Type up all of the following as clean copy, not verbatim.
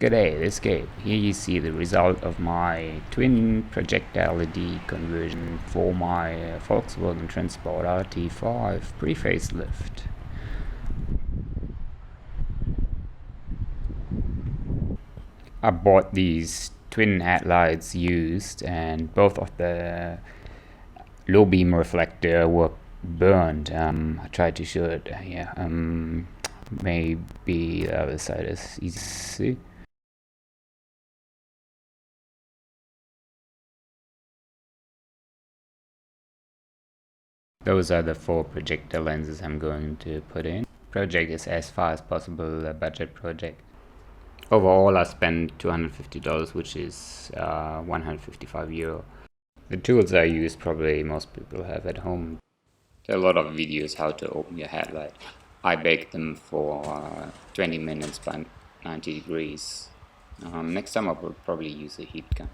G'day, this game. Here you see the result of my twin projector LED conversion for my Volkswagen Transporter T5 pre-facelift. I bought these twin headlights used, and both of the low beam reflector were burned. I tried to show it here. Maybe the other side is easy to see. Those are the 4 projector lenses I'm going to put in. Project is as far as possible a budget project. Overall I spent $250, which is €155. The tools I use probably most people have at home. There are a lot of videos how to open your headlight. I baked them for 20 minutes by 90 degrees. Next time I will probably use a heat gun.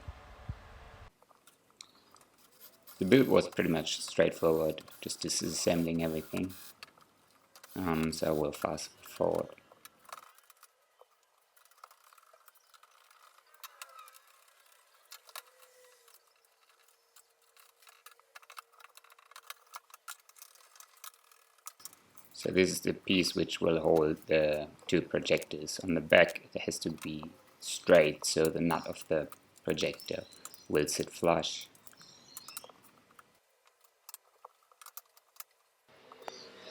The build was pretty much straightforward, just disassembling everything. So we'll fast forward. So this is the piece which will hold the 2 projectors. On the back it has to be straight, so the nut of the projector will sit flush.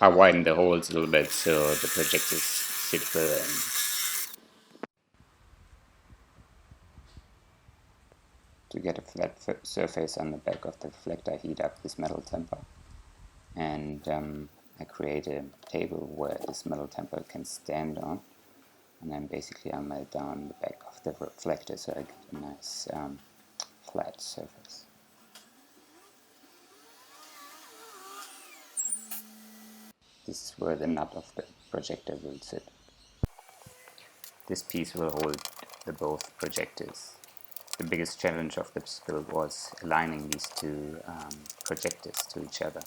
I widened the holes a little bit so the projectors sit further in. To get a flat surface on the back of the reflector, I heat up this metal temper, and I create a table where this metal temper can stand on, and then basically I melt down the back of the reflector so I get a nice flat surface. This is where the nut of the projector will sit. This piece will hold the both projectors. The biggest challenge of this build was aligning these 2 projectors to each other.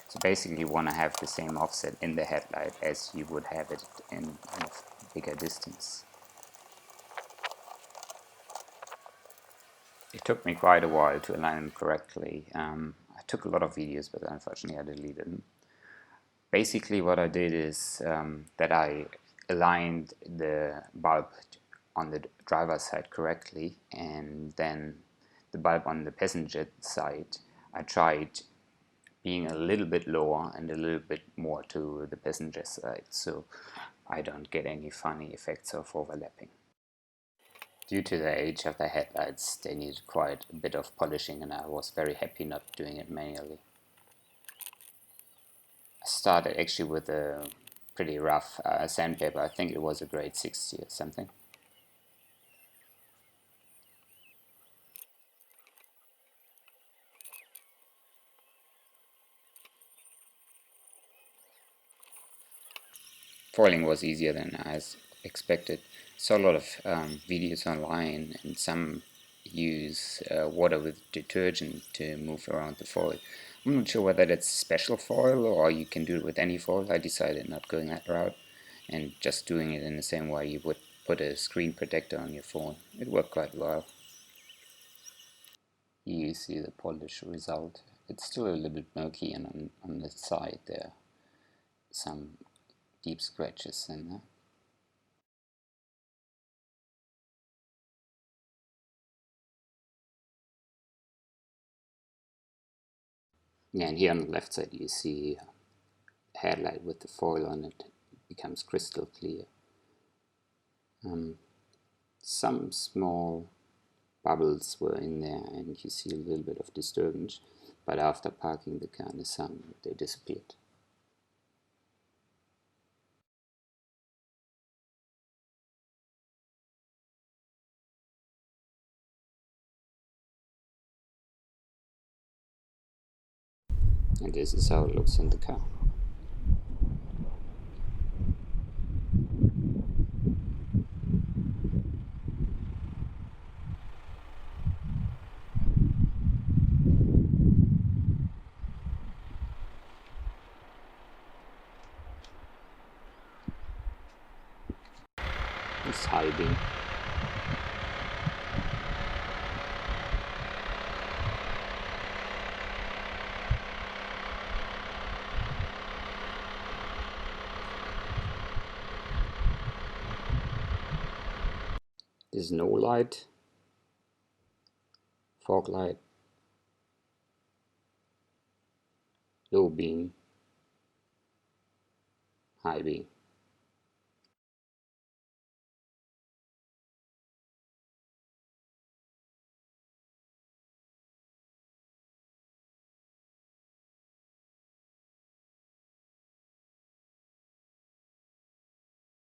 So basically you want to have the same offset in the headlight as you would have it in a bigger distance. It took me quite a while to align them correctly. I took a lot of videos, but unfortunately I deleted them. Basically what I did is that I aligned the bulb on the driver's side correctly, and then the bulb on the passenger side I tried being a little bit lower and a little bit more to the passenger side, so I don't get any funny effects of overlapping. Due to the age of the headlights, they needed quite a bit of polishing, and I was very happy not doing it manually. I started actually with a pretty rough sandpaper. I think it was a grade 60 or something. Foiling was easier than I expected. Saw a lot of videos online, and some use water with detergent to move around the foil. I'm not sure whether that's special foil or you can do it with any foil. I decided not going that route and just doing it in the same way you would put a screen protector on your phone. It worked quite well. Here you see the polish result. It's still a little bit murky, and on the side there are some deep scratches in there. Yeah, and here on the left side you see a headlight with the foil on it. It becomes crystal clear. Some small bubbles were in there, and you see a little bit of disturbance, but after parking the car in the sun they disappeared. And this is how it looks in the car. It's high beam. This is no light, fog light, low beam, high beam.